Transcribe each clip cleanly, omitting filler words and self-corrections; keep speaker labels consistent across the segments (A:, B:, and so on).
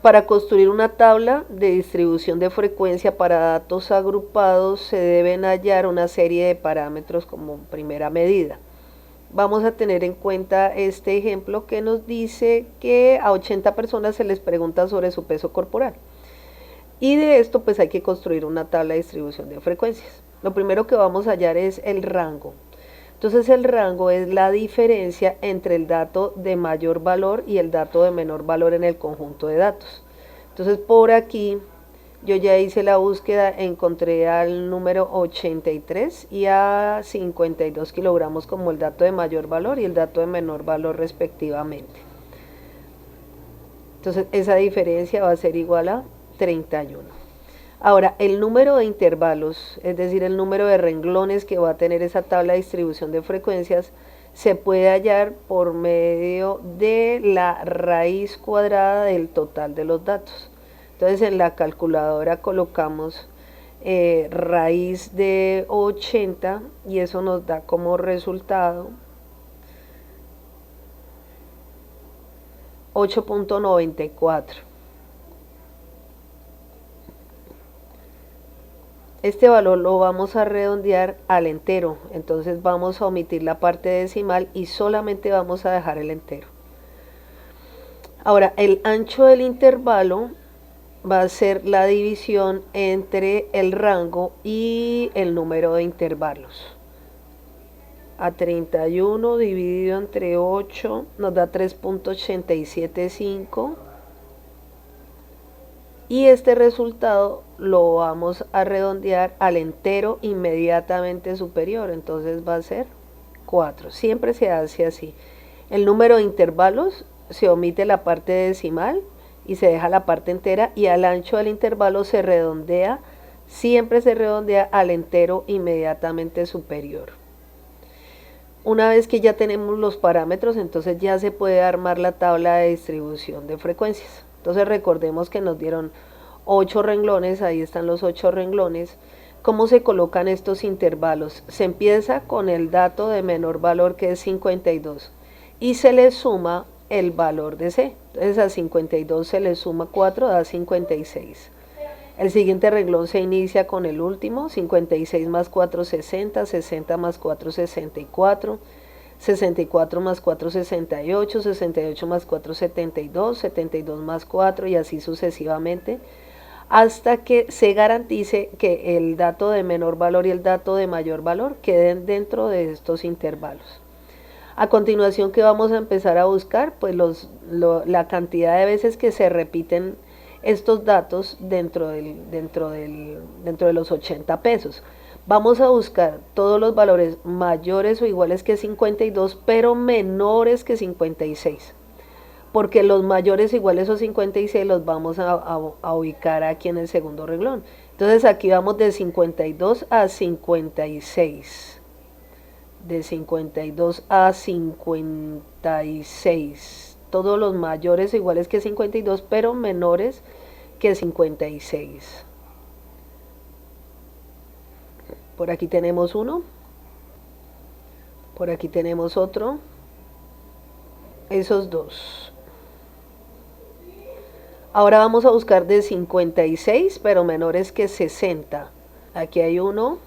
A: Para construir una tabla de distribución de frecuencia para datos agrupados se deben hallar una serie de parámetros como primera medida. Vamos a tener en cuenta este ejemplo que nos dice que a 80 personas se les pregunta sobre su peso corporal. Y de esto pues hay que construir una tabla de distribución de frecuencias. Lo primero que vamos a hallar es el rango. Entonces el rango es la diferencia entre el dato de mayor valor y el dato de menor valor en el conjunto de datos. Entonces por aquí yo ya hice la búsqueda, encontré al número 83 y a 52 kilogramos como el dato de mayor valor y el dato de menor valor respectivamente. Entonces esa diferencia va a ser igual a 31. Ahora, el número de intervalos, es decir, el número de renglones que va a tener esa tabla de distribución de frecuencias, se puede hallar por medio de la raíz cuadrada del total de los datos. Entonces, en la calculadora colocamos raíz de 80 y eso nos da como resultado 8.94. Este valor lo vamos a redondear al entero, entonces vamos a omitir la parte decimal y solamente vamos a dejar el entero. Ahora, el ancho del intervalo va a ser la división entre el rango y el número de intervalos. A 31 dividido entre 8 nos da 3.875 y este resultado lo vamos a redondear al entero inmediatamente superior, entonces va a ser 4. Siempre se hace así. El número de intervalos se omite la parte decimal y se deja la parte entera y al ancho del intervalo se redondea, siempre se redondea al entero inmediatamente superior. Una vez que ya tenemos los parámetros, entonces ya se puede armar la tabla de distribución de frecuencias. Entonces recordemos que nos dieron 8 renglones, ahí están los 8 renglones. ¿Cómo se colocan estos intervalos? Se empieza con el dato de menor valor que es 52 y se le suma el valor de C. Entonces a 52 se le suma 4, da 56. El siguiente renglón se inicia con el último, 56 más 4, 60, 60 más 4, 64, 64 más 4, 68, 68 más 4, 72, 72 más 4 y así sucesivamente, hasta que se garantice que el dato de menor valor y el dato de mayor valor queden dentro de estos intervalos. A continuación, ¿qué vamos a empezar a buscar? Pues la cantidad de veces que se repiten estos datos dentro de los 80 pesos. Vamos a buscar todos los valores mayores o iguales que 52, pero menores que 56. Porque los mayores iguales o 56 los vamos a ubicar aquí en el segundo renglón. Entonces aquí vamos de 52 a 56. De 52 a 56. Todos los mayores iguales que 52, pero menores que 56. Por aquí tenemos uno. Por aquí tenemos otro. Esos dos. Ahora vamos a buscar de 56, pero menores que 60. Aquí hay uno.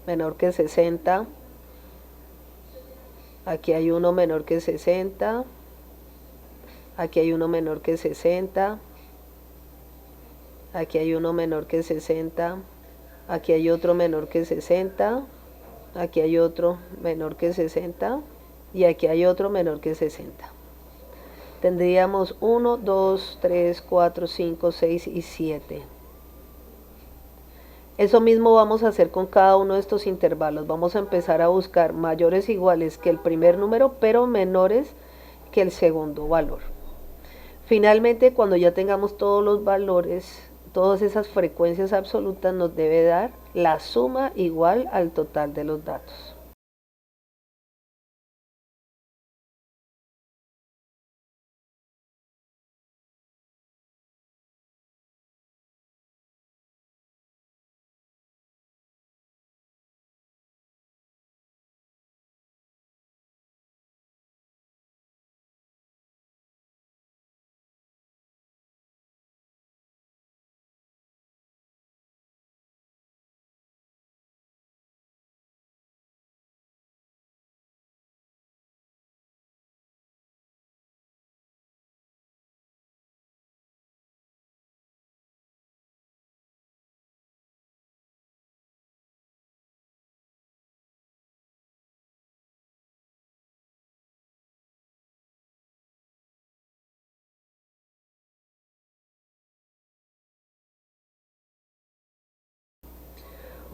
A: Menor que 60. Aquí hay uno menor que 60. Aquí hay uno menor que 60. Aquí hay uno menor que 60. Aquí hay otro menor que 60. Aquí hay otro menor que 60. Y aquí hay otro menor que 60. Tendríamos 1, 2, 3, 4, 5, 6 y 7. Eso mismo vamos a hacer con cada uno de estos intervalos. Vamos a empezar a buscar mayores iguales que el primer número, pero menores que el segundo valor. Finalmente, cuando ya tengamos todos los valores, todas esas frecuencias absolutas, nos debe dar la suma igual al total de los datos.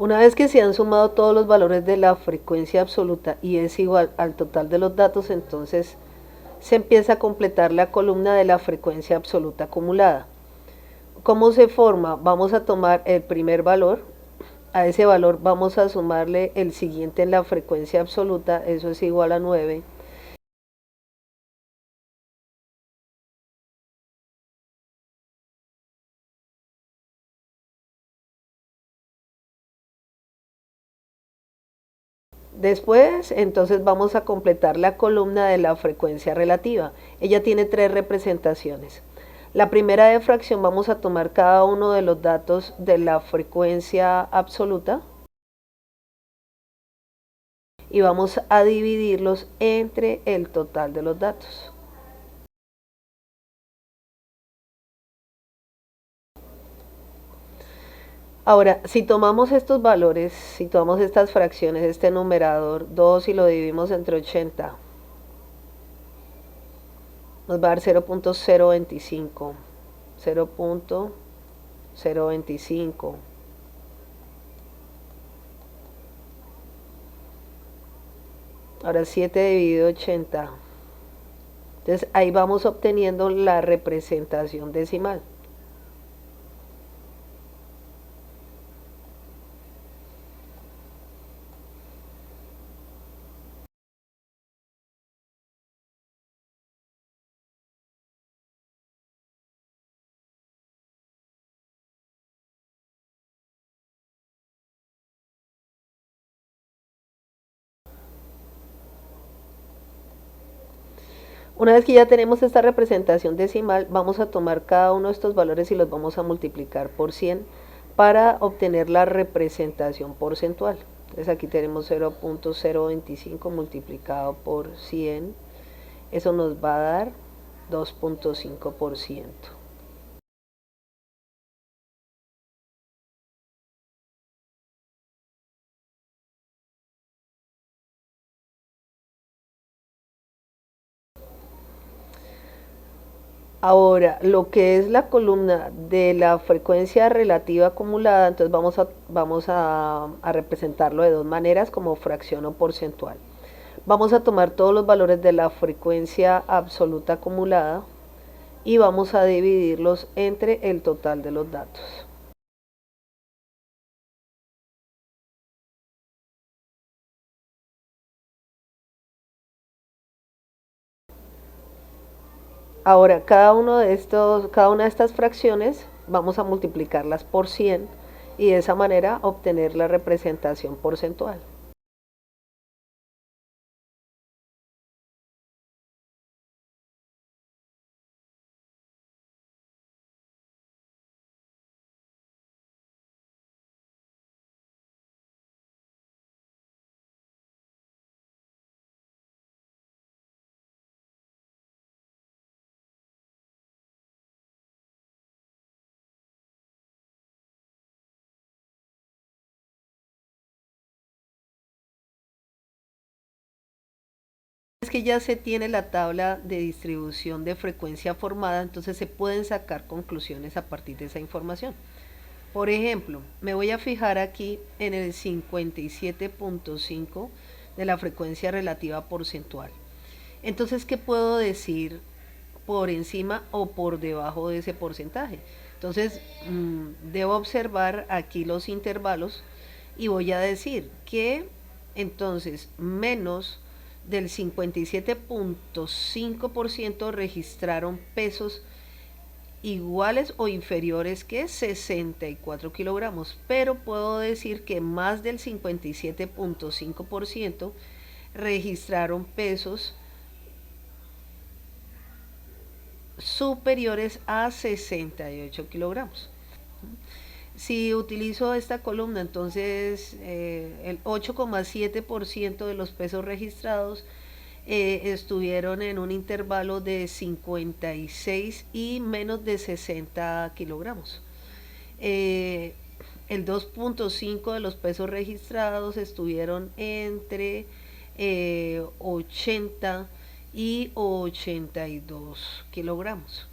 A: Una vez que se han sumado todos los valores de la frecuencia absoluta y es igual al total de los datos, entonces se empieza a completar la columna de la frecuencia absoluta acumulada. ¿Cómo se forma? Vamos a tomar el primer valor, a ese valor vamos a sumarle el siguiente en la frecuencia absoluta, eso es igual a 9. Después, entonces vamos a completar la columna de la frecuencia relativa. Ella tiene tres representaciones. La primera de fracción vamos a tomar cada uno de los datos de la frecuencia absoluta y vamos a dividirlos entre el total de los datos. Ahora, si tomamos estos valores, si tomamos estas fracciones, este numerador 2 y lo dividimos entre 80, nos va a dar 0.025, 0.025. Ahora 7 dividido 80. Entonces ahí vamos obteniendo la representación decimal. Una vez que ya tenemos esta representación decimal, vamos a tomar cada uno de estos valores y los vamos a multiplicar por 100 para obtener la representación porcentual. Entonces aquí tenemos 0.025 multiplicado por 100, eso nos va a dar 2.5%. Ahora, lo que es la columna de la frecuencia relativa acumulada, entonces vamos a representarlo de dos maneras, como fracción o porcentual. Vamos a tomar todos los valores de la frecuencia absoluta acumulada y vamos a dividirlos entre el total de los datos. Ahora, cada una de estas fracciones vamos a multiplicarlas por 100 y de esa manera obtener la representación porcentual. Es que ya se tiene la tabla de distribución de frecuencia formada, entonces se pueden sacar conclusiones a partir de esa información. Por ejemplo, me voy a fijar aquí en el 57.5 de la frecuencia relativa porcentual. Entonces, ¿qué puedo decir por encima o por debajo de ese porcentaje? Entonces, debo observar aquí los intervalos y voy a decir que entonces menos del 57.5% registraron pesos iguales o inferiores que 64 kilogramos, pero puedo decir que más del 57.5% registraron pesos superiores a 68 kilogramos. Si utilizo esta columna, entonces el 8,7% de los pesos registrados estuvieron en un intervalo de 56 y menos de 60 kilogramos. El 2,5% de los pesos registrados estuvieron entre 80 y 82 kilogramos.